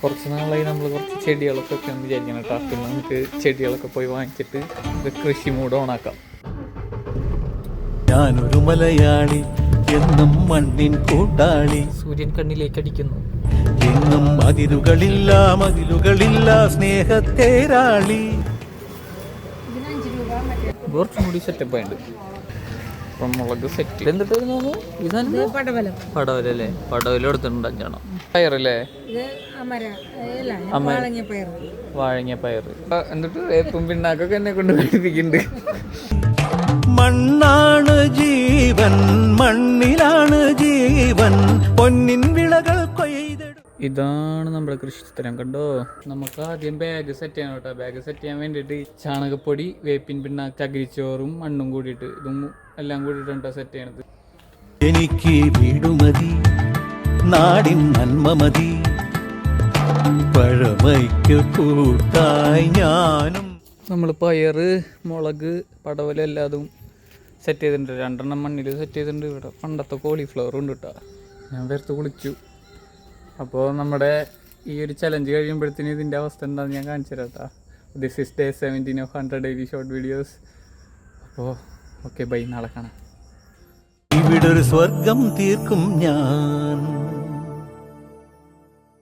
കുറച്ച് നാളായി നമ്മൾ കുറച്ച് ചെടികളൊക്കെ വെക്കാൻ വിചാരിക്കണം കേട്ടോ. പിന്നെ നമുക്ക് ചെടികളൊക്കെ പോയി വാങ്ങിച്ചിട്ട് കൃഷി മൂഡ് ഓണാക്കാം. ഞാനൊരു മലയാളി എന്നും മണ്ണിൻ കൂട്ടാളി. സൂര്യൻ കണ്ണിലേക്ക് അടിക്കുന്നു. എന്നും മതിലുകളില്ല സ്നേഹത്തേരാളി. കുറച്ചും കൂടി സെറ്റപ്പ് ആയിട്ട് അപ്പം മുളക് സെറ്റ് എന്നിട്ടായിരുന്നു ഇതാണ് പടവലല്ലേ? പടവല എടുത്തിട്ടുണ്ട് 5 എണ്ണം. പയറല്ലേ? വാഴങ്ങിയ പയറ്. എന്നിട്ട് വേപ്പും പിണ്ണാക്കൊക്കെ എന്നെ കൊണ്ട് കഴിപ്പിക്കുന്നുണ്ട്. മണ്ണാണ് ജീവൻ, മണ്ണിലാണ് ജീവൻ, പൊന്നിൻ വിളകൾ കൊയ്തെടുക്കും. ഇതാണ് നമ്മുടെ കൃഷിസ്ഥലം. കണ്ടോ, നമുക്ക് ആദ്യം ബാഗ് സെറ്റ് ചെയ്യണം കേട്ടോ. ബാഗ് സെറ്റ് ചെയ്യാൻ വേണ്ടിയിട്ട് ചാണകപ്പൊടി, വേപ്പിൻ പിണ്ണാക്ക്, ചകിരിച്ചോറും മണ്ണും കൂടിയിട്ട് ഇതും എല്ലാം കൂടിയിട്ടാണ് സെറ്റ് ചെയ്യണത്. എനിക്ക് വീടുമതി, നാടിൻ നന്മ മതി, പഴമയ്ക്ക് കൂട്ടായി ഞാനും. നമ്മൾ പയറ്, മുളക്, പടവല എല്ലാതും സെറ്റ് ചെയ്തിട്ടുണ്ട്. 2 എണ്ണം മണ്ണിൽ സെറ്റ് ചെയ്തിട്ടുണ്ട്. ഇവിടെ പണ്ടത്തെ കോളിഫ്ലവർ ഉണ്ട് കേട്ടോ. ഞാൻ വേർത്ത് കുളിച്ചു. അപ്പോൾ നമ്മുടെ ഈ ഒരു ചലഞ്ച് കഴിയുമ്പോഴത്തേനും ഇതിൻ്റെ അവസ്ഥ എന്താണെന്ന് ഞാൻ കാണിച്ചു തരാം കേട്ടോ. This is day 17 of 100 daily short videos. അപ്പോൾ ഓക്കെ, ബൈ, നാളെ കാണാം. ഇവിടൊരു സ്വർഗം തീർക്കും ഞാൻ.